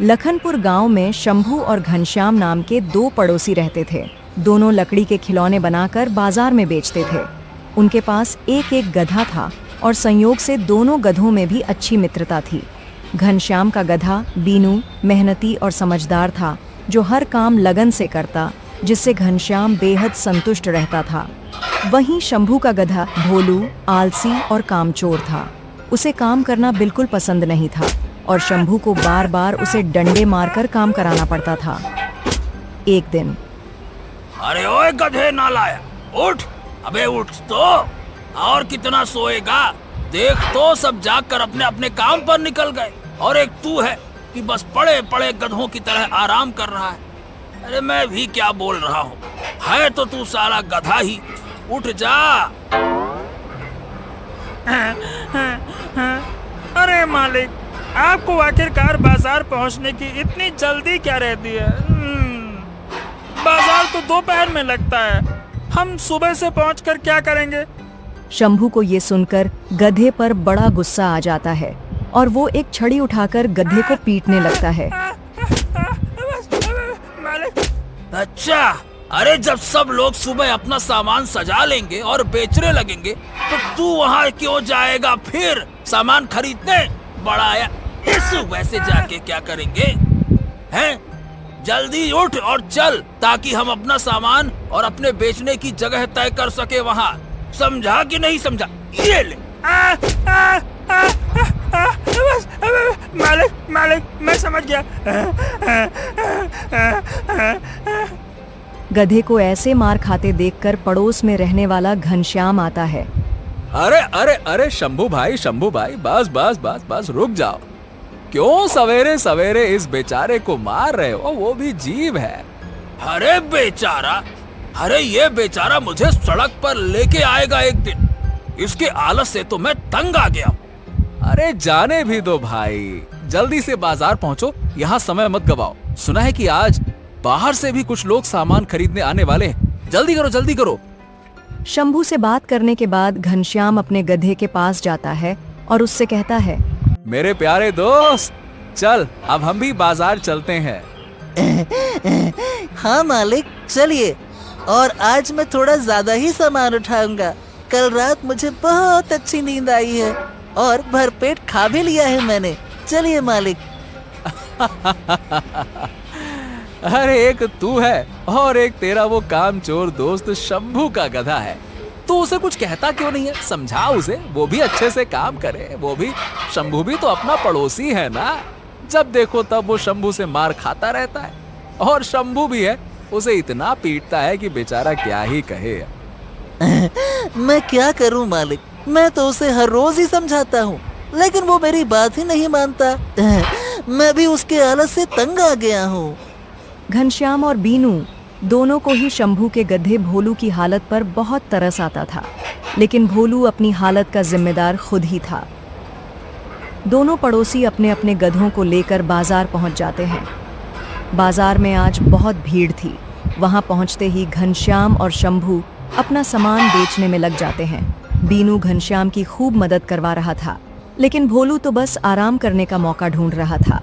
लखनपुर गांव में शंभू और घनश्याम नाम के दो पड़ोसी रहते थे। दोनों लकड़ी के खिलौने बनाकर बाजार में बेचते थे। उनके पास एक एक गधा था और संयोग से दोनों गधों में भी अच्छी मित्रता थी। घनश्याम का गधा बीनू मेहनती और समझदार था, जो हर काम लगन से करता, जिससे घनश्याम बेहद संतुष्ट रहता था। वहीं शंभू का गधा भोलू आलसी और कामचोर था। उसे काम करना बिल्कुल पसंद नहीं था और शंभू को बार बार उसे डंडे मारकर काम कराना पड़ता था। एक दिन, अरे ओए गधे नालायक, उठ, अबे उठ तो, और कितना सोएगा? देख तो सब जागकर अपने अपने काम पर निकल गए और एक तू है कि बस पड़े पड़े गधों की तरह आराम कर रहा है। अरे मैं भी क्या बोल रहा हूँ, है तो तू साला गधा ही, उठ जा। अरे मालिक, आपको आखिरकार बाजार पहुंचने की इतनी जल्दी क्या रहती है? बाजार तो दोपहर में लगता है, हम सुबह से पहुंचकर क्या करेंगे? शंभू को ये सुनकर गधे पर बड़ा गुस्सा आ जाता है और वो एक छड़ी उठाकर गधे को पीटने लगता है। अच्छा, अरे जब सब लोग सुबह अपना सामान सजा लेंगे और बेचने लगेंगे तो तू वहाँ क्यों जाएगा फिर सामान खरीदने? बड़ा आया, इस सुबह से जाके क्या करेंगे? हैं? जल्दी उठ और चल, ताकि हम अपना सामान और अपने बेचने की जगह तय कर सके वहाँ। समझा कि नहीं समझा? ये ले। मालिक, मैं समझ गया। गधे को ऐसे मार खाते देखकर पड़ोस में रहने वाला घनश्याम आता है। अरे अरे अरे शंभू भाई, बस बस बस बस रुक जाओ। क्यों सवेरे सवेरे इस बेचारे को मार रहे हो? वो भी जीव है। अरे बेचारा, अरे ये बेचारा मुझे सड़क पर लेके आएगा एक दिन। इसके आलस से तो मैं तंग आ गया। अरे जाने भी दो भाई, जल्दी से बाजार पहुंचो, यहाँ समय मत गवाओ। सुना है कि आज बाहर से भी कुछ लोग सामान खरीदने आने वाले हैं। जल्दी करो, जल्दी करो। शंभू से बात करने के बाद घनश्याम अपने गधे के पास जाता है और उससे कहता है, मेरे प्यारे दोस्त, चल अब हम भी बाजार चलते हैं। हाँ मालिक, चलिए। और आज मैं थोड़ा ज्यादा ही सामान उठाऊंगा। कल रात मुझे बहुत अच्छी नींद आई है और भरपेट खा भी लिया है मैंने। चलिए मालिक। अरे एक तू है और एक तेरा वो कामचोर दोस्त शंभू का गधा है। तो उसे कुछ कहता क्यों नहीं है? समझा उसे, वो भी अच्छे से काम करे। वो भी, शंभू भी तो अपना पड़ोसी है ना। जब देखो तब वो शंभू से मार खाता रहता है और शंभू भी है, उसे इतना पीटता है कि बेचारा क्या ही कहे। मैं क्या करूं मालिक, मैं तो उसे हर रोज ही समझाता हूँ, लेकिन वो मेरी बात ही नहीं मानता। मैं भी उसके आलस से तंग आ गया हूँ। घनश्याम और बीनू दोनों को ही शंभू के गधे भोलू की हालत पर बहुत तरस आता था, लेकिन भोलू अपनी हालत का जिम्मेदार खुद ही था। दोनों पड़ोसी अपने अपने गधों को लेकर बाजार पहुंच जाते हैं। बाजार में आज बहुत भीड़ थी। वहां पहुंचते ही घनश्याम और शंभू अपना सामान बेचने में लग जाते हैं। बीनू घनश्याम की खूब मदद करवा रहा था, लेकिन भोलू तो बस आराम करने का मौका ढूंढ रहा था।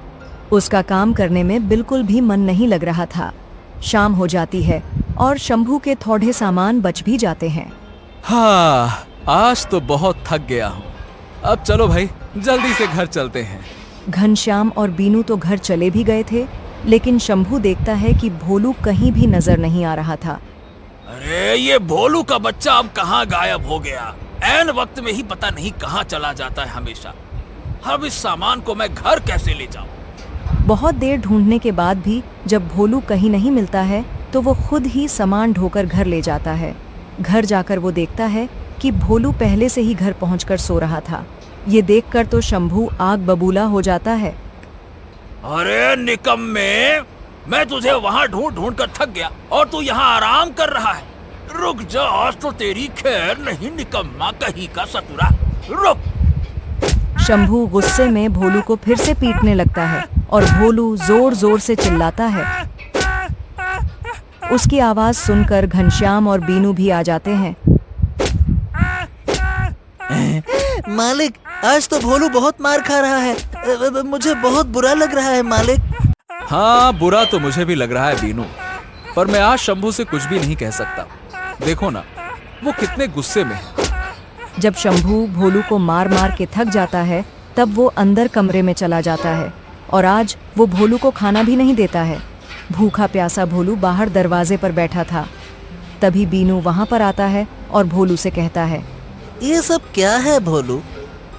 उसका काम करने में बिल्कुल भी मन नहीं लग रहा था। शाम हो जाती है और शंभू के थोड़े सामान बच भी जाते हैं। हाँ, आज तो बहुत थक गया हूँ। अब चलो भाई, जल्दी से घर चलते हैं। घनश्याम और बीनू तो घर चले भी गए थे, लेकिन शंभू देखता है कि भोलू कहीं भी नजर नहीं आ रहा था। अरे ये भोलू का बच्चा अब कहाँ गायब हो गया? ऐन वक्त में ही पता नहीं कहाँ चला जाता है हमेशा। अब इस सामान को मैं घर कैसे ले जाऊं? बहुत देर ढूंढने के बाद भी जब भोलू कहीं नहीं मिलता है तो वो खुद ही सामान ढोकर घर ले जाता है। घर जाकर वो देखता है कि भोलू पहले से ही घर पहुंचकर सो रहा था। ये देखकर तो शंभू आग बबूला हो जाता है। अरे निकम्मे, मैं तुझे वहाँ ढूंढ ढूंढ कर थक गया और तू यहाँ आराम कर रहा है। रुक जा, आज तो तेरी खैर नहीं निकम्मा कहीं का सतुरा। रुक। शंभू गुस्से में भोलू को फिर से पीटने लगता है और भोलू जोर जोर से चिल्लाता है। उसकी आवाज सुनकर घनश्याम और बीनू भी आ जाते हैं। मालिक, आज तो भोलू बहुत मार खा रहा है। मुझे बहुत बुरा लग रहा है मालिक। हाँ, बुरा तो मुझे भी लग रहा है बीनू, पर मैं आज शंभू से कुछ भी नहीं कह सकता। देखो ना, वो कितने गुस्से में है। जब शंभू भोलू को मार मार के थक जाता है तब वो अंदर कमरे में चला जाता है और आज वो भोलू को खाना भी नहीं देता है। भूखा प्यासा भोलू बाहर दरवाजे पर बैठा था। तभी बीनू वहां पर आता है और भोलू से कहता है, ये सब क्या है भोलू?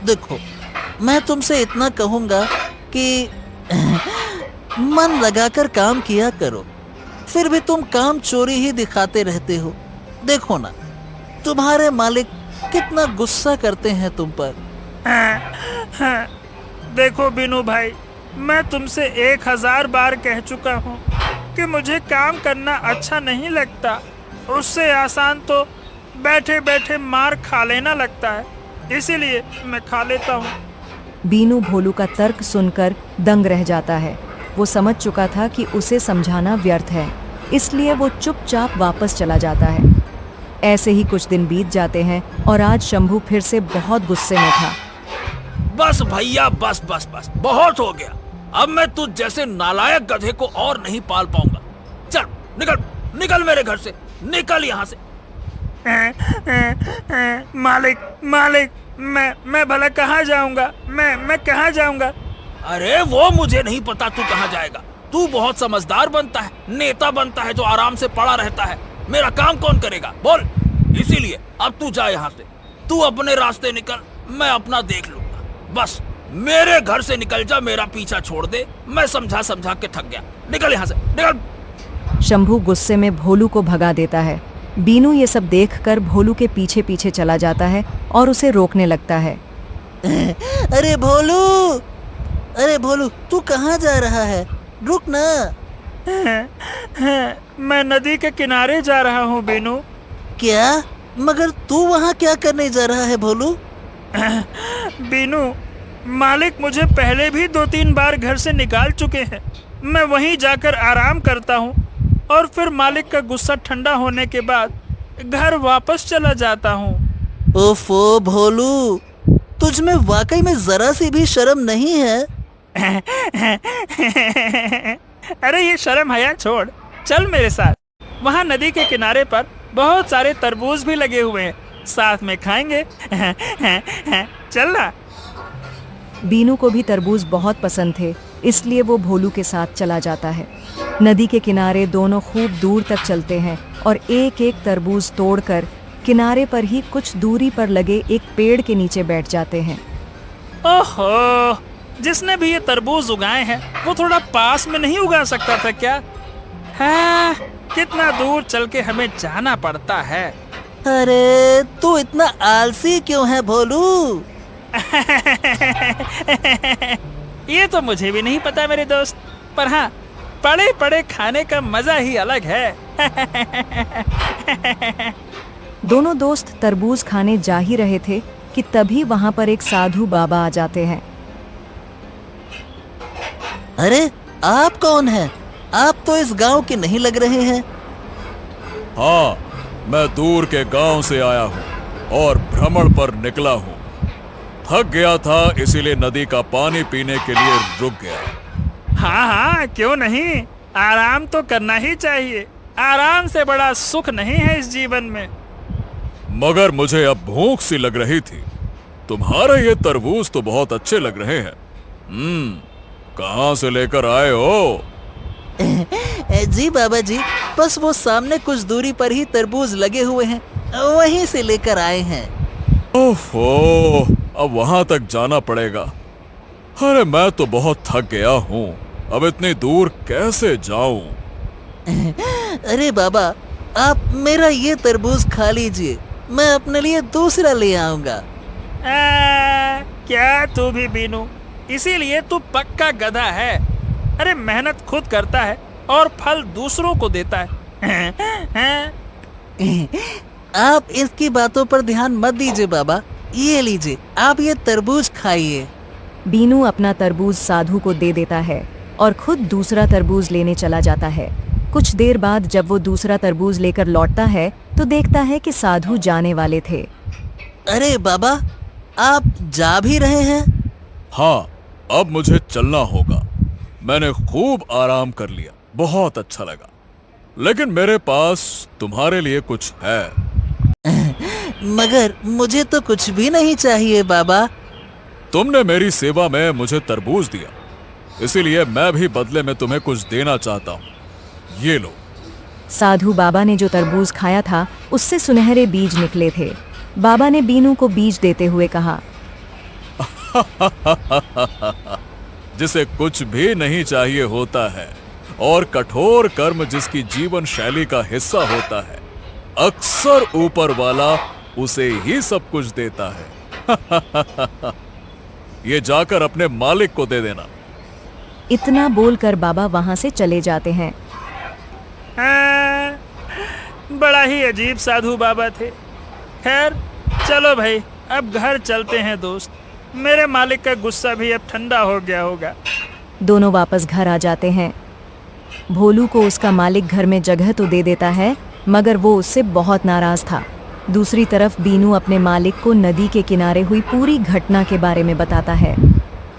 देखो, मैं तुमसे इतना कहूंगा कि मन लगाकर काम किया करो, फिर भी तुम काम चोरी ही दिखाते रहते हो। देखो ना, तुम्हारे मालिक कितना गुस्सा करते हैं तुम पर। हाँ, देखो बीनू भाई, मैं तुमसे 1000 बार कह चुका हूँ कि मुझे काम करना अच्छा नहीं लगता। उससे आसान तो बैठे बैठे मार खा लेना लगता है, इसीलिए मैं खा लेता हूँ। बीनू भोलू का तर्क सुनकर दंग रह जाता है। वो समझ चुका था कि उसे समझाना व्यर्थ है, इसलिए वो चुपचाप वापस चला जाता है। ऐसे ही कुछ दिन बीत जाते हैं और आज शंभू फिर से बहुत गुस्से में था। बस भैया, बस बस बस, बहुत हो गया। अब मैं तुझ जैसे नालायक गधे को और नहीं पाल पाऊंगा। चल निकल, निकल मेरे घर से, निकल यहाँ से। मालिक मालिक, मैं भला कहाँ जाऊंगा? मैं कहाँ जाऊंगा? अरे वो मुझे नहीं पता तू कहाँ जाएगा। तू बहुत समझदार बनता है, नेता बनता है जो आराम से पड़ा रहता है। मेरा काम कौन करेगा बोल? इसीलिए अब तू जा यहाँ से। तू अपने रास्ते निकल, मैं अपना देख लूंगा। बस मेरे घर से निकल जा, मेरा पीछा छोड़ दे। मैं समझा समझा के थक गया। निकल यहाँ से, निकल। शंभू गुस्से में भोलू को भगा देता है। बीनू ये सब देखकर भोलू के पीछे पीछे चला जाता है और उसे रोकने लगता है। अरे भोलू, तू कहाँ जा रहा है? रुक ना। मैं नदी के किनारे जा रहा हूँ बीनू। क्या? मगर तू वहाँ क्या करने जा रहा है भोलू? बीनू, मालिक मुझे पहले भी 2-3 बार घर से निकाल चुके हैं। मैं वहीं जाकर आराम करता हूँ और फिर मालिक का गुस्सा ठंडा होने के बाद घर वापस चला जाता हूँ। ओफो भोलू, तुझ में वाकई में जरा सी भी शर्म नहीं है? अरे ये शर्म हया छोड़, चल मेरे साथ। वहाँ नदी के किनारे पर बहुत सारे तरबूज भी लगे हुए हैं, साथ में खाएंगे। चल ना। बीनू को भी तरबूज बहुत पसंद थे, इसलिए वो भोलू के साथ चला जाता है। नदी के किनारे दोनों खूब दूर तक चलते हैं और एक एक तरबूज तोड़कर किनारे पर ही कुछ दूरी पर लगे एक पेड़ के नीचे बैठ जाते हैं। ओहो, जिसने भी ये तरबूज उगाए हैं वो थोड़ा पास में नहीं उगा सकता था क्या? हाँ, कितना दूर चल के हमें जाना पड़ता है। अरे तू इतना आलसी क्यों है भोलू? ये तो मुझे भी नहीं पता मेरे दोस्त, पर हाँ, पड़े पड़े खाने का मजा ही अलग है। दोनों दोस्त तरबूज खाने जा ही रहे थे कि तभी वहां पर एक साधु बाबा आ जाते हैं। अरे आप कौन हैं? आप तो इस गांव के नहीं लग रहे हैं। हाँ, मैं दूर के गांव से आया हूँ और भ्रमण पर निकला हूँ। थक गया था, इसीलिए नदी का पानी पीने के लिए रुक गया। हाँ, क्यों नहीं, आराम तो करना ही चाहिए। आराम से बड़ा सुख नहीं है इस जीवन में। मगर मुझे अब भूख सी लग रही थी। तुम्हारे ये तरबूज तो बहुत अच्छे लग रहे हैं। कहाँ से लेकर आए हो? जी बाबा जी, बस वो सामने कुछ दूरी पर ही तरबूज लगे हुए हैं, वहीं से लेकर आए हैं। ओफो, अब वहां तक जाना पड़ेगा। अरे मैं तो बहुत थक गया हूँ, अब इतनी दूर कैसे जाऊं? अरे बाबा, आप मेरा ये तरबूज खा लीजिए, मैं अपने लिए दूसरा ले आऊंगा। क्या तू भी बीनू, इसीलिए तू पक्का गधा है। अरे मेहनत खुद करता है और फल दूसरों को देता है। आप इसकी बातों पर ध्यान मत दीजिए बाबा, ये लीजिए, आप ये तरबूज खाइए। बीनू अपना तरबूज साधु को दे देता है और खुद दूसरा तरबूज लेने चला जाता है। कुछ देर बाद जब वो दूसरा तरबूज लेकर लौटता है तो देखता है कि साधु जाने वाले थे। अरे बाबा, आप जा भी रहे हैं? हाँ, अब मुझे चलना होगा। मैंने खूब आराम कर लिया, बहुत अच्छा लगा। लेकिन मेरे पास तुम्हारे लिए कुछ है। मगर मुझे तो कुछ भी नहीं चाहिए बाबा। तुमने मेरी सेवा में मुझे तरबूज दिया, इसीलिए मैं भी बदले में तुम्हें कुछ देना चाहता हूँ। ये लो। साधु बाबा ने जो तरबूज खाया था उससे सुनहरे बीज निकले थे। बाबा ने बीनू को बीज देते हुए कहा, जिसे कुछ भी नहीं चाहिए होता है और कठोर कर्म जिसकी जीवन शैली का हिस्सा होता है, अक्सर ऊपर वाला उसे ही सब कुछ देता है। ये जाकर अपने मालिक को दे देना। इतना बोलकर बाबा वहां से चले जाते हैं। हाँ, बड़ा ही अजीब साधु बाबा थे। खैर चलो भाई, अब घर चलते हैं दोस्त। मेरे मालिक का गुस्सा भी अब ठंडा हो गया होगा। दोनों वापस घर आ जाते हैं। भोलू को उसका मालिक घर में जगह तो दे देता है, मगर वो उससे बहुत नाराज था। दूसरी तरफ बीनू अपने मालिक को नदी के किनारे हुई पूरी घटना के बारे में बताता है।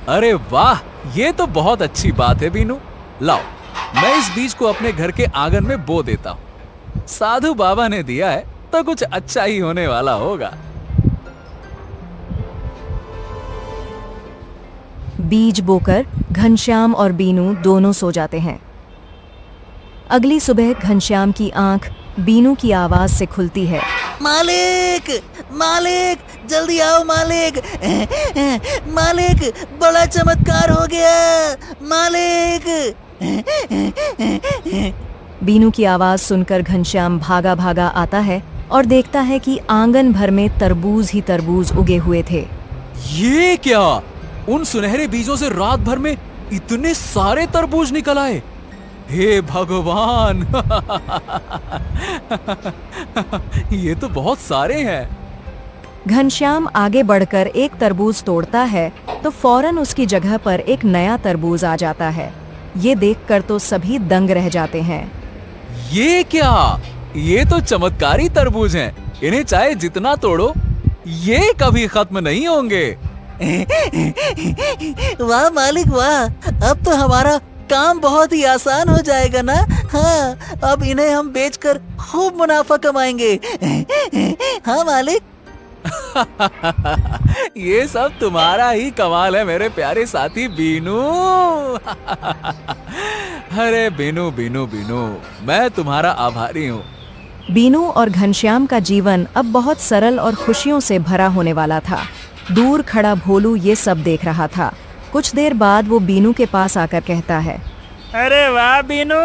अरे वाह, ये तो बहुत अच्छी बात है बीनू। लाओ, मैं इस बीज को अपने घर के आंगन में बो देता हूँ। साधु बाबा ने दिया है तो कुछ अच्छा ही होने वाला होगा। बीज बोकर घनश्याम और बीनू दोनों सो जाते हैं। अगली सुबह घनश्याम की आंख बीनू की आवाज से खुलती है। मालिक, मालिक, जल्दी आओ मालिक। मालिक, बड़ा चमत्कार हो गया मालिक। बीनू की आवाज सुनकर घनश्याम भागा भागा आता है और देखता है कि आंगन भर में तरबूज ही तरबूज उगे हुए थे। ये क्या? उन सुनहरे बीजों से रात भर में इतने सारे तरबूज निकल आए। हे भगवान! ये तो बहुत सारे हैं। घनश्याम आगे बढ़कर एक तरबूज तोड़ता है तो फौरन उसकी जगह पर एक नया तरबूज आ जाता है। ये देखकर तो सभी दंग रह जाते हैं। ये क्या? ये तो चमत्कारी तरबूज हैं। इन्हें चाहे जितना तोड़ो, ये कभी खत्म नहीं होंगे। वाह मालिक वाह, अब तो हमारा काम बहुत ही आसान हो जाएगा ना। हाँ, अब इन्हें हम बेचकर खूब मुनाफा कमाएंगे। हाँ मालिक। ये सब तुम्हारा ही कमाल है मेरे प्यारे साथी बीनू। अरे बीनू बीनू बीनू, मैं तुम्हारा आभारी हूँ। बीनू और घनश्याम का जीवन अब बहुत सरल और खुशियों से भरा होने वाला था। दूर खड़ा भोलू ये सब देख रहा था। कुछ देर बाद वो बीनू के पास आकर कहता है, अरे वाह बीनू,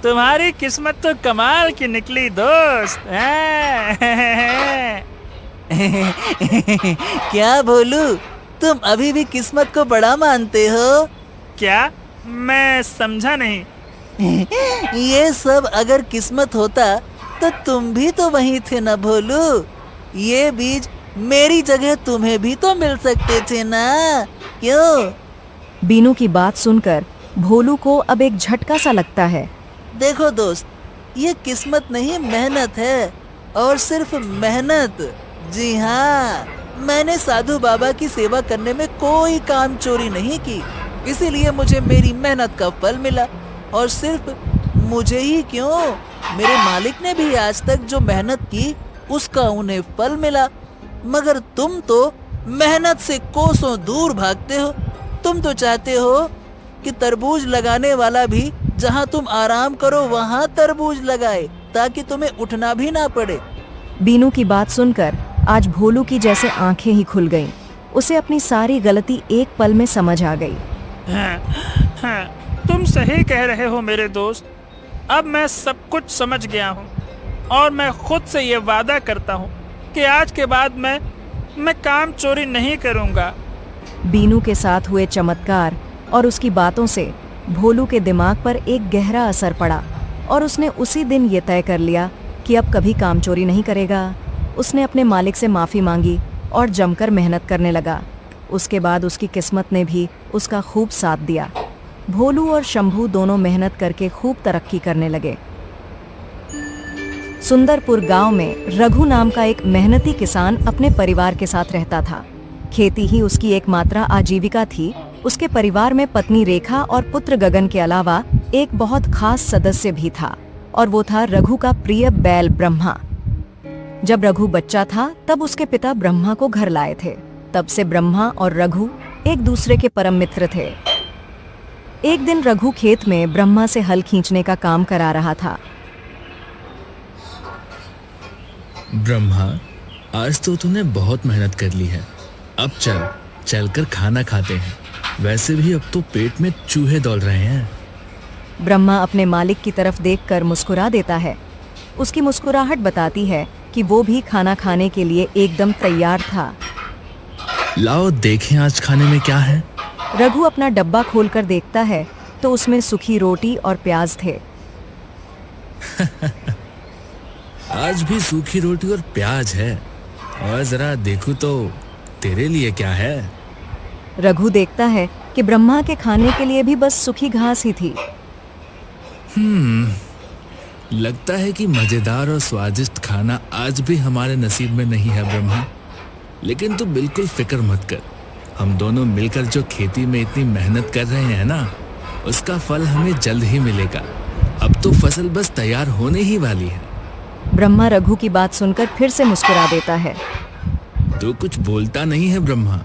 तुम्हारी किस्मत तो कमाल की निकली दोस्त। क्या भोलू, तुम अभी भी किस्मत को बड़ा मानते हो? क्या? मैं समझा नहीं। ये सब अगर किस्मत होता तो तुम भी तो वहीं थे ना भोलू। ये बीज मेरी जगह तुम्हें भी तो मिल सकते थे ना, क्यों? बीनू की बात सुनकर भोलू को अब एक झटका सा लगता है। देखो दोस्त, ये किस्मत नहीं मेहनत है, और सिर्फ मेहनत। जी हाँ, मैंने साधु बाबा की सेवा करने में कोई काम चोरी नहीं की, इसीलिए मुझे मेरी मेहनत का फल मिला। और सिर्फ मुझे ही क्यों, मेरे मालिक ने भी आज तक जो मेहनत की उसका उन्हें फल मिला। मगर तुम तो मेहनत से कोसों दूर भागते हो। तुम तो चाहते हो कि तरबूज लगाने वाला भी जहाँ तुम आराम करो वहाँ तरबूज लगाए, ताकि तुम्हें उठना भी ना पड़े। बीनू की बात सुनकर आज भोलू की जैसे आंखें ही खुल गईं। उसे अपनी सारी गलती एक पल में समझ आ गई। हाँ, तुम सही कह रहे हो मेरे दोस्त। अब मैं सब कुछ समझ गया हूँ, और मैं खुद से ये वादा करता हूँ कि आज के बाद मैं काम चोरी नहीं करूँगा। बीनू के साथ हुए चमत्कार और उसकी बातों से भोलू के दिमाग पर एक गहरा असर पड़ा, और उसने उसी दिन ये तय कर लिया कि अब कभी काम चोरी नहीं करेगा। उसने अपने मालिक से माफ़ी मांगी और जमकर मेहनत करने लगा। उसके बाद उसकी किस्मत ने भी उसका खूब साथ दिया। भोलू और शंभू दोनों मेहनत करके खूब तरक्की करने लगे। सुंदरपुर गांव में रघु नाम का एक मेहनती किसान अपने परिवार के साथ रहता था। खेती ही उसकी एकमात्र आजीविका थी। उसके परिवार में पत्नी रेखा और पुत्र गगन के अलावा एक बहुत खास सदस्य भी था और वो था रघु का प्रिय बैल ब्रह्मा। जब रघु बच्चा था तब उसके पिता ब्रह्मा को घर लाए थे। तब से ब्रह्मा और रघु एक दूसरे के परम मित्र थे। एक दिन रघु खेत में ब्रह्मा से हल खींचने का काम करा रहा था। ब्रह्मा, आज तो तूने बहुत मेहनत कर ली है। अब चलकर खाना खाते हैं। वैसे भी अब तो पेट में चूहे दौड़ रहे हैं। ब्रह्मा अपने मालिक की तरफ देखकर मुस्कुरा देता है। उसकी मुस्कुराहट बताती है कि वो भी खाना खाने के लिए एकदम तैयार था। लाओ देखें आज खाने में क्या है। रघु अपना डब्बा खोलकर देखता है तो उसमें सूखी रोटी और प्याज थे। आज भी सूखी रोटी और प्याज है। और जरा देखूं तो तेरे लिए क्या है। रघु देखता है कि ब्रह्मा के खाने के लिए भी बस सूखी घास ही थी। लगता है कि मजेदार और स्वादिष्ट खाना आज भी हमारे नसीब में नहीं है ब्रह्मा। लेकिन तू बिल्कुल फिक्र मत कर। हम दोनों मिलकर जो खेती में इतनी मेहनत कर रहे हैं ना, उसका फल हमें जल्द ही मिलेगा। अब तो फसल बस तैयार होने ही वाली है। ब्रह्मा रघु की बात सुनकर फिर से मुस्कुरा देता है। तू कुछ बोलता नहीं है ब्रह्मा,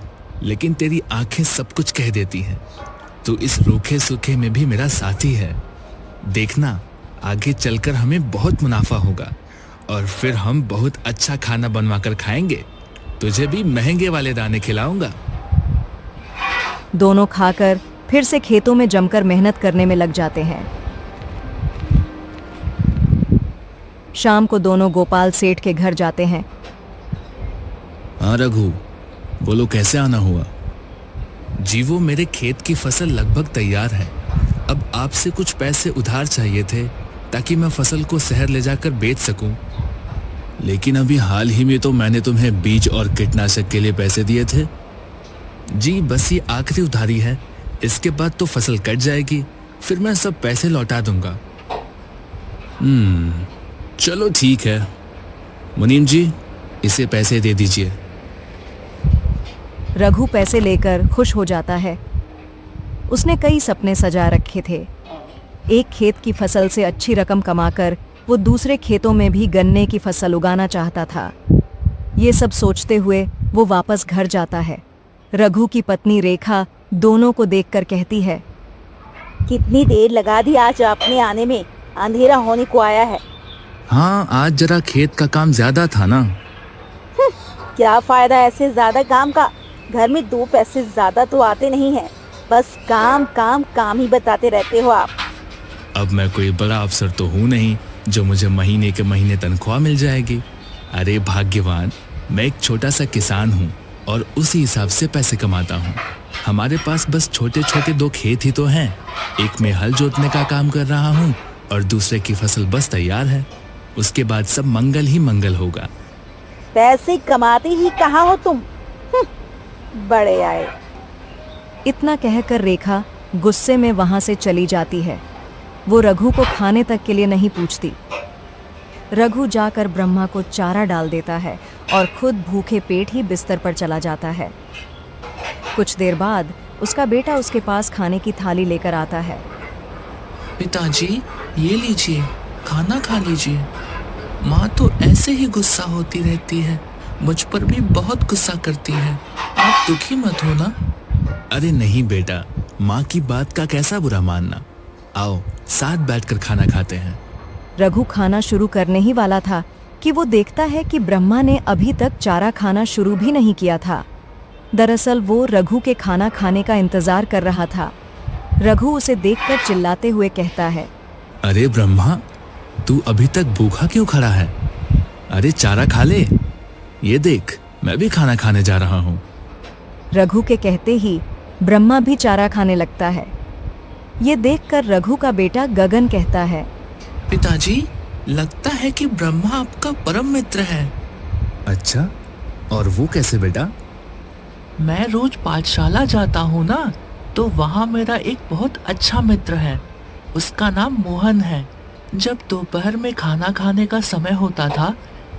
लेकिन तेरी आंखें सब कुछ कह देती हैं। तू इस रूखे सूखे में भी मेरा साथी है। देखना, आगे चलकर हमें बहुत मुनाफा होगा और फिर हम बहुत अच्छा खाना बनवाकर खाएंगे। तुझे भी महंगे वाले दाने खिलाऊंगा। दोनों खाकर फिर से खेतों में जमकर मेहनत करने में लग जाते हैं। शाम को दोनों गोपाल सेठ के घर जाते हैं। हाँ रघु, बोलो कैसे आना हुआ। जी वो मेरे खेत की फसल लगभग तैयार है। अब आपसे कुछ पैसे उधार चाहिए थे ताकि मैं फसल को शहर ले जाकर बेच सकूं। लेकिन अभी हाल ही में तो मैंने तुम्हें बीज और कीटनाशक के लिए पैसे दिए थे। जी बस ये आखिरी उधारी है। इसके बाद तो फसल कट जाएगी, फिर मैं सब पैसे लौटा दूंगा। चलो ठीक है। मुनीम जी, इसे पैसे दे दीजिए। रघु पैसे लेकर खुश हो जाता है। उसने कई सपने सजा रखे थे। एक खेत की फसल से अच्छी रकम कमाकर वो दूसरे खेतों में भी गन्ने की फसल उगाना चाहता था। ये सब सोचते हुए वो वापस घर जाता है। रघु की पत्नी रेखा दोनों को देखकर कहती है, कितनी देर लगा दी आज आपने आने में, अंधेरा होने को आया है। हाँ, आज जरा खेत का काम ज्यादा था ना। क्या फायदा ऐसे ज्यादा काम का। घर में 2 पैसे ज्यादा तो आते नहीं हैं। बस काम काम काम ही बताते रहते हो आप। अब मैं कोई बड़ा अफसर तो हूँ नहीं जो मुझे महीने के महीने तनख्वाह मिल जाएगी। अरे भाग्यवान, मैं एक छोटा सा किसान हूँ और उसी हिसाब से पैसे कमाता हूँ। हमारे पास बस छोटे छोटे 2 खेत ही तो हैं। एक में हल जोतने का काम कर रहा हूँ और दूसरे की फसल बस तैयार है। उसके बाद सब मंगल ही मंगल होगा। पैसे कमाते ही कहाँ हो तुम। बड़े आए। इतना कहकर रेखा गुस्से में वहां से चली जाती है। वो रघु को खाने तक के लिए नहीं पूछती। रघु जाकर ब्रह्मा को चारा डाल देता है और खुद भूखे पेट ही बिस्तर पर चला जाता है। कुछ देर बाद उसका बेटा उसके पास खाने की थाली लेकर आता है। पिताजी, ये लीजिए, खाना खा लीजिए। माँ तो ऐसे ही गुस्सा होती रहती है, मुझ पर भी बहुत गुस्सा करती है। आप दुखी मत हो ना। अरे नहीं बेटा, माँ की बात का कैसा बुरा मानना। आओ साथ बैठकर खाना खाते हैं। रघु खाना शुरू करने ही वाला था कि वो देखता है कि ब्रह्मा ने अभी तक चारा खाना शुरू भी नहीं किया था। दरअसल वो रघु के खाना खाने का इंतजार कर रहा था। रघु उसे देखकर चिल्लाते हुए कहता है, अरे ब्रह्मा, तू अभी तक भूखा क्यों खड़ा है? अरे चारा खा ले। ये देख, मैं भी खाना खाने जा रहा हूँ। रघु के कहते ही ब्रह्मा भी चारा खाने लगता है। ये देखकर रघु का बेटा गगन कहता है, पिताजी, लगता है कि ब्रह्मा आपका परम मित्र है। अच्छा, और वो कैसे बेटा? मैं रोज पाठशाला जाता हूँ ना, तो वहाँ मेरा एक बहुत अच्छा मित्र है। उसका नाम मोहन है। जब दोपहर में खाना खाने का समय होता था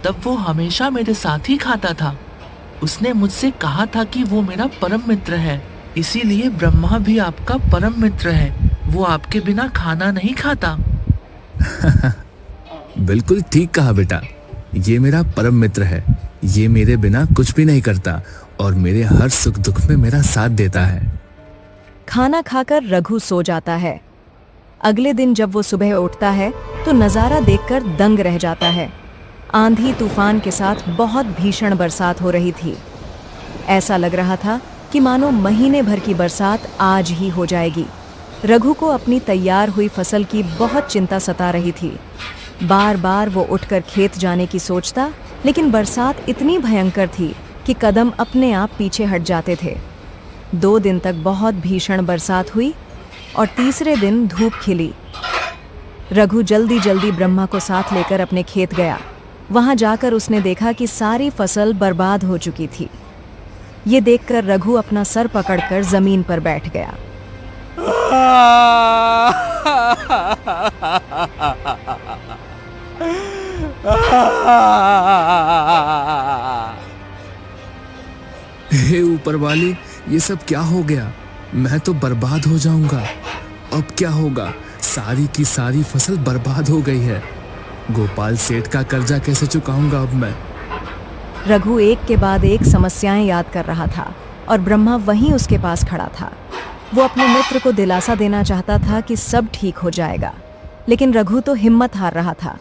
तब वो हमेशा मेरे साथ ही खाता था। उसने मुझसे कहा था कि वो मेरा परम मित्र है, इसीलिए ब्रह्मा भी आपका परम मित्र है। वो आपके बिना खाना नहीं खाता। बिल्कुल ठीक कहा बेटा, ये मेरा परम मित्र है। ये मेरे बिना कुछ भी नहीं करता और मेरे हर सुख दुख में मेरा साथ देता है। खाना खाकर रघु सो जाता है। अगले दिन जब वो सुबह उठता है तो नज़ारा देखकर दंग रह जाता है। आंधी तूफान के साथ बहुत भीषण बरसात हो रही थी। ऐसा लग रहा था कि मानो महीने भर की बरसात आज ही हो जाएगी। रघु को अपनी तैयार हुई फसल की बहुत चिंता सता रही थी। बार बार वो उठकर खेत जाने की सोचता, लेकिन बरसात इतनी भयंकर थी कि कदम अपने आप पीछे हट जाते थे। 2 दिन तक बहुत भीषण बरसात हुई और तीसरे दिन धूप खिली। रघु जल्दी जल्दी ब्रह्मा को साथ लेकर अपने खेत गया। वहां जाकर उसने देखा कि सारी फसल बर्बाद हो चुकी थी। ये देखकर रघु अपना सर पकड़कर जमीन पर बैठ गया। हे ऊपर वाले, ये सब क्या हो गया? मैं तो बर्बाद हो जाऊंगा। अब क्या होगा? सारी की सारी फसल बर्बाद हो गई है। गोपाल सेठ का कर्जा कैसे चुकाऊंगा अब मैं? रघु एक के बाद एक समस्याएं याद कर रहा था और ब्रह्मा वहीं उसके पास खड़ा था। वो अपने मित्र को दिलासा देना चाहता था कि सब ठीक हो जाएगा, लेकिन रघु तो हिम्मत हार रहा था।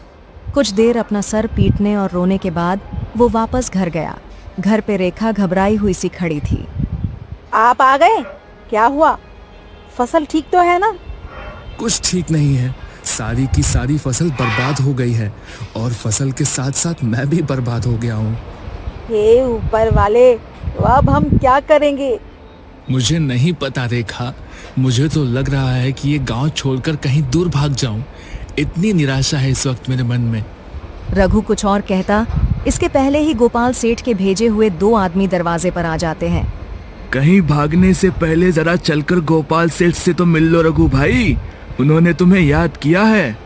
कुछ देर अपना सर पीटने और रोने के बाद वो वापस घर गया। घर पे रेखा घबराई हुई सी खड़ी थी। आप आ गए? क्या हुआ? फसल ठीक तो है ना? कुछ ठीक नहीं है। सारी की सारी फसल बर्बाद हो गई है और फसल के साथ साथ मैं भी बर्बाद हो गया हूँ। हे ऊपर वाले, तो अब हम क्या करेंगे? मुझे नहीं पता रेखा। मुझे तो लग रहा है कि ये गांव छोड़कर कहीं दूर भाग जाऊं। इतनी निराशा है इस वक्त मेरे मन में। रघु कुछ और कहता, इसके पहले ही गोपाल सेठ के भेजे हुए 2 आदमी दरवाजे पर आ जाते हैं। कहीं भागने से पहले जरा चलकर गोपाल सेठ से तो मिल लो रघु भाई। उन्होंने तुम्हें याद किया है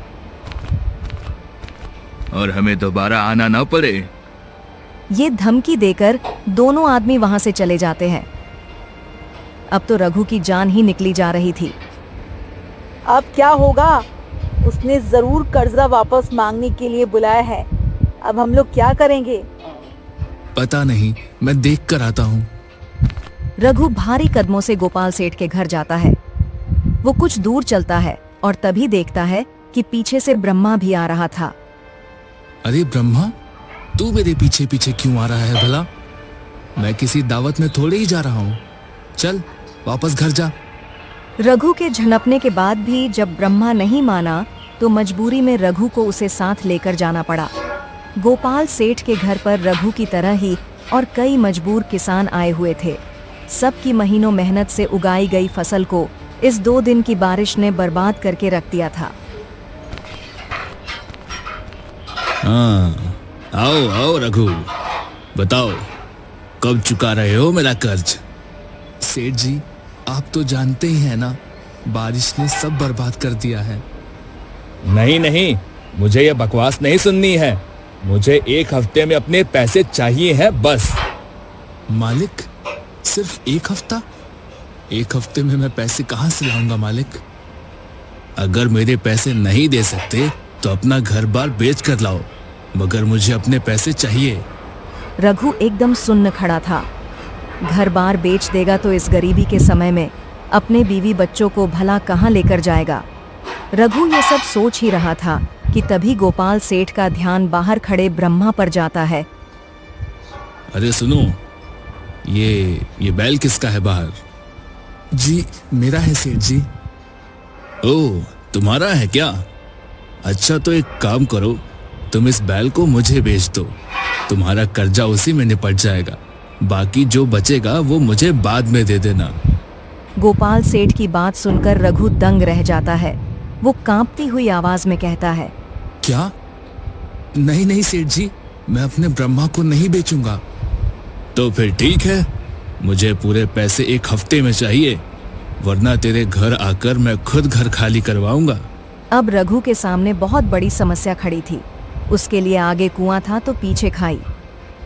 और हमें दोबारा आना ना पड़े। ये धमकी देकर दोनों आदमी वहां से चले जाते हैं। अब तो रघु की जान ही निकली जा रही थी। अब क्या होगा? उसने जरूर कर्जा वापस मांगने के लिए बुलाया है। अब हम लोग क्या करेंगे? पता नहीं, मैं देख कर आता हूँ। रघु भारी कदमों से गोपाल सेठ के घर जाता है। वो कुछ दूर चलता है और तभी देखता है कि पीछे से ब्रह्मा भी आ रहा था। अरे ब्रह्मा, तू मेरे पीछे पीछे क्यों आ रहा है भला? मैं किसी दावत में थोड़े ही जा रहा हूँ। चल वापस घर जा। रघु के झनपने के बाद भी जब ब्रह्मा नहीं माना तो मजबूरी में रघु को उसे साथ लेकर जाना पड़ा। गोपाल सेठ के घर पर रघु की तरह ही और कई मजबूर किसान आए हुए थे। सबकी महीनों मेहनत से उगाई गई फसल को इस 2 दिन की बारिश ने बर्बाद करके रख दिया था। हाँ, आओ आओ रघु, बताओ कब चुका रहे हो मेरा कर्ज? सेठ जी, आप तो जानते ही हैं ना, बारिश ने सब बर्बाद कर दिया है। नहीं नहीं, मुझे ये बकवास नहीं सुननी है। मुझे 1 हफ्ते में अपने पैसे चाहिए हैं बस। मालिक, सिर्फ 1 हफ्ता? 1 हफ्ते में मैं पैसे कहाँ से लाऊंगा मालिक? अगर मेरे पैसे नहीं दे सकते तो अपना घर बार बेच कर लाओ, मगर मुझे अपने पैसे चाहिए। रघु एकदम सुन्न खड़ा था। घर बार बेच देगा तो इस गरीबी के समय में अपने बीवी बच्चों को भला कहाँ लेकर जाएगा। रघु ये सब सोच ही रहा था कि तभी गोपाल सेठ का ध्यान बाहर खड़े ब्रह्मा पर जाता है। अरे सुनो, ये बैल किसका है बाहर? जी मेरा है सेठ जी। ओह, तुम्हारा है क्या? अच्छा तो एक काम करो, तुम इस बैल को मुझे बेच दो। तुम्हारा कर्जा उसी में निपट जाएगा। बाकी जो बचेगा वो मुझे बाद में दे देना। गोपाल सेठ की बात सुनकर रघु दंग रह जाता है। वो कांपती हुई आवाज में कहता है, क्या? नहीं नहीं सेठ जी, मैं अपने ब्रह्मा को नहीं बेचूंगा। तो फिर ठीक है, मुझे पूरे पैसे 1 हफ्ते में चाहिए, वरना तेरे घर आकर मैं खुद घर खाली करवाऊंगा। अब रघु के सामने बहुत बड़ी समस्या खड़ी थी। उसके लिए आगे कुआं था तो पीछे खाई।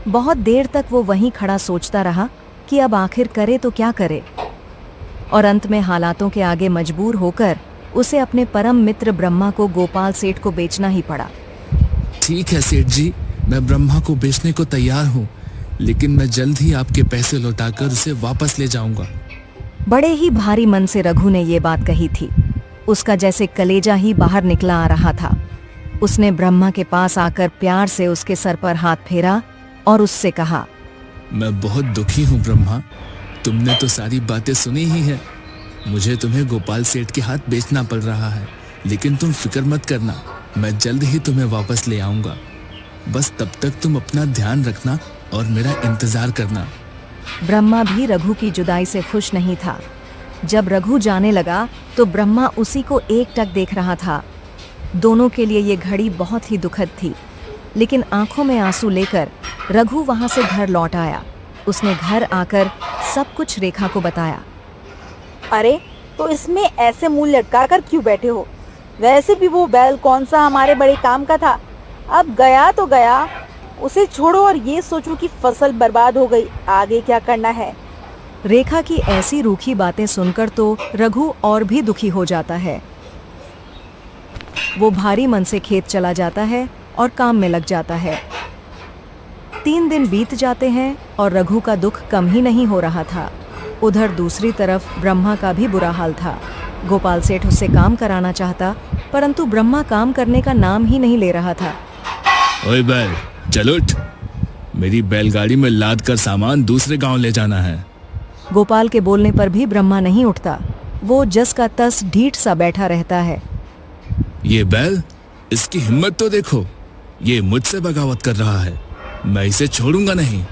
बहुत देर तक वो वहीं खड़ा सोचता रहा कि अब आखिर करे तो क्या करे, और अंत में हालातों के आगे मजबूर होकर उसे अपने परम मित्र ब्रह्मा को गोपाल सेठ को बेचना ही पड़ा। ठीक है सेठ जी, मैं ब्रह्मा को बेचने को तैयार हूँ, लेकिन मैं जल्द ही आपके पैसे लौटाकर उसे वापस ले जाऊंगा। बड़े ही भारी मन से रघु ने ये बात कही थी। उसका जैसे कलेजा ही बाहर निकला आ रहा था। उसने ब्रह्मा के पास आकर प्यार से उसके सर पर हाथ फेरा और उससे कहा, मैं बहुत दुखी हूँ ब्रह्मा, तुमने तो सारी बातें सुनी ही है। मुझे तुम्हें गोपाल सेठ के हाथ बेचना पड़ रहा है, लेकिन तुम फिक्र मत करना, मैं जल्द ही तुम्हें वापस ले आऊंगा। बस तब तक तुम अपना ध्यान रखना और मेरा इंतजार करना। ब्रह्मा भी रघु की जुदाई से खुश नहीं था। जब रघु जाने लगा तो ब्रह्मा उसी को एकटक देख रहा था। दोनों के लिए ये घड़ी बहुत ही दुखद थी, लेकिन आंखों में आंसू लेकर रघु वहां से घर लौट आया। उसने घर आकर सब कुछ रेखा को बताया। अरे तो इसमें ऐसे मुंह लटका कर क्यों बैठे हो? वैसे भी वो बैल कौन सा हमारे बड़े काम का था। अब गया तो गया, उसे छोड़ो और ये सोचो कि फसल बर्बाद हो गई, आगे क्या करना है। रेखा की ऐसी रूखी बातें सुनकर तो रघु और भी दुखी हो जाता है। वो भारी मन से खेत चला जाता है और काम में लग जाता है। 3 दिन बीत जाते हैं और रघु का दुख कम ही नहीं हो रहा था। उधर दूसरी तरफ ब्रह्मा का भी बुरा हाल था। गोपाल सेठ उससे काम कराना चाहता, परंतु ब्रह्मा काम करने का नाम ही नहीं ले रहा था। ओए बैल, चल उठ, मेरी बैलगाड़ी में लाद कर सामान दूसरे गांव ले जाना है। गोपाल के बोलने पर भी ब्रह्मा नहीं उठता। वो जस का तस ढीठ सा बैठा रहता है। ये बैल, इसकी हिम्मत तो देखो, ये मुझसे बगावत कर रहा है, मैं इसे छोड़ूंगा नहीं।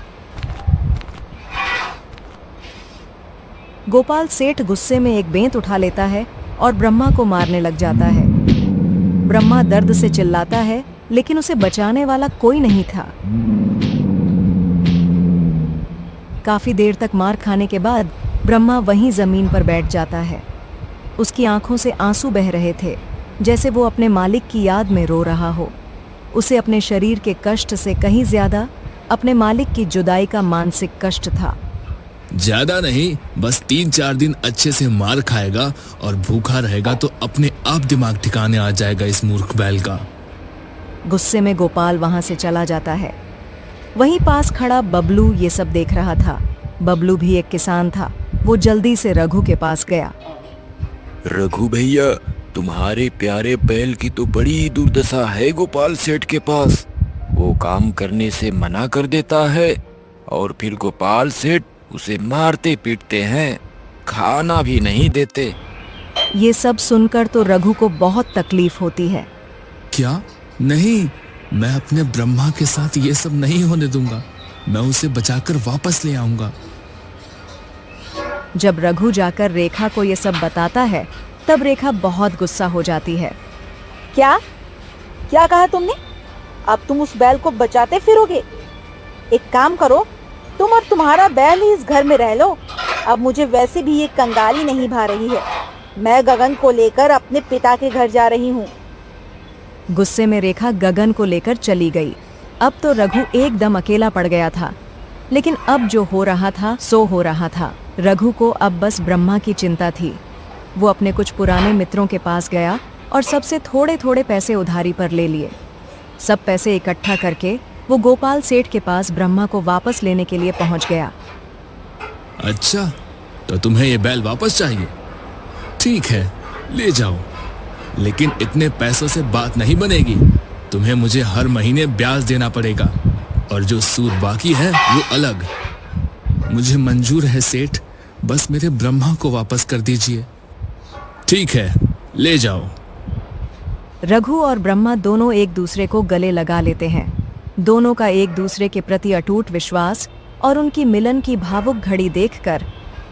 गोपाल सेठ गुस्से में एक बेंत उठा लेता है और ब्रह्मा को मारने लग जाता है। ब्रह्मा दर्द से चिल्लाता है, लेकिन उसे बचाने वाला कोई नहीं था। काफी देर तक मार खाने के बाद ब्रह्मा वहीं जमीन पर बैठ जाता है। उसकी आंखों से आंसू बह रहे थे, जैसे वो अपने मालिक की याद में रो रहा हो। उसे अपने शरीर के कष्ट से कहीं ज्यादा अपने मालिक की जुदाई का मानसिक कष्ट था। ज्यादा नहीं, बस 3-4 दिन अच्छे से मार खाएगा और भूखा रहेगा तो अपने आप दिमाग ठिकाने आ जाएगा इस मूर्ख बैल का। गुस्से में गोपाल वहां से चला जाता है। वहीं पास खड़ा बबलू ये सब देख रहा था। बबलू भी एक किसान था। वो जल्दी से रघु के पास गया। रघु भैया, तुम्हारे प्यारे बैल की तो बड़ी दुर्दशा है गोपाल सेठ के पास। वो काम करने से मना कर देता है और फिर गोपाल सेठ उसे मारते पीटते हैं, खाना भी नहीं देते। ये सब सुनकर तो रघु को बहुत तकलीफ होती है। क्या? नहीं, मैं अपने ब्रह्मा के साथ ये सब नहीं होने दूंगा। मैं उसे बचाकर वापस ले आऊंगा। जब रघु जाकर रेखा को ये सब बताता है, तब रेखा बहुत गुस्सा हो जाती है। क्या क्या कहा तुमने? अब तुम उस बैल को बचाते फिरोगे? एक काम करो, तुम और तुम्हारा बैल ही इस घर में रह लो। अब मुझे वैसे भी ये कंगाली नहीं भा रही है। मैं गगन को लेकर अपने पिता के घर जा रही हूँ। गुस्से में रेखा गगन को लेकर चली गई। अब तो रघु एकदम अकेला पड़ गया था, लेकिन अब जो हो रहा था सो हो रहा था। रघु को अब बस ब्रह्मा की चिंता थी। वो अपने कुछ पुराने मित्रों के पास गया और सबसे थोड़े थोड़े पैसे उधारी पर ले लिए। सब पैसे इकट्ठा करके वो गोपाल सेठ के पास ब्रह्मा को वापस लेने के लिए पहुंच गया। अच्छा, तो तुम्हें ये बैल वापस चाहिए? ठीक है, ले जाओ, लेकिन इतने पैसों से बात नहीं बनेगी। तुम्हें मुझे हर महीने ब्याज देना पड़ेगा और जो सूद बाकी है वो अलग। मुझे मंजूर है सेठ, बस मेरे ब्रह्मा को वापस कर दीजिए। ठीक है, ले जाओ। रघु और ब्रह्मा दोनों एक दूसरे को गले लगा लेते हैं। दोनों का एक दूसरे के प्रति अटूट विश्वास और उनकी मिलन की भावुक घड़ी देखकर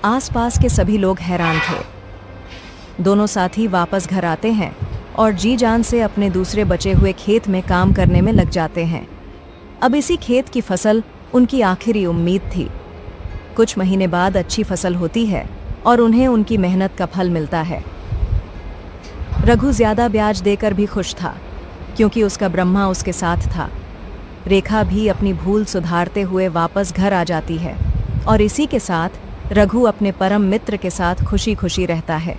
आसपास के सभी लोग हैरान थे। दोनों साथी वापस घर आते हैं और जी जान से अपने दूसरे बचे हुए खेत में काम करने में लग जाते हैं। अब इसी खेत की फसल उनकी आखिरी उम्मीद थी। कुछ महीने बाद अच्छी फसल होती है और उन्हें उनकी मेहनत का फल मिलता है। रघु ज्यादा ब्याज देकर भी खुश था, क्योंकि उसका ब्रह्मा उसके साथ था। रेखा भी अपनी भूल सुधारते हुए वापस घर आ जाती है और इसी के साथ रघु अपने परम मित्र के साथ खुशी खुशी रहता है।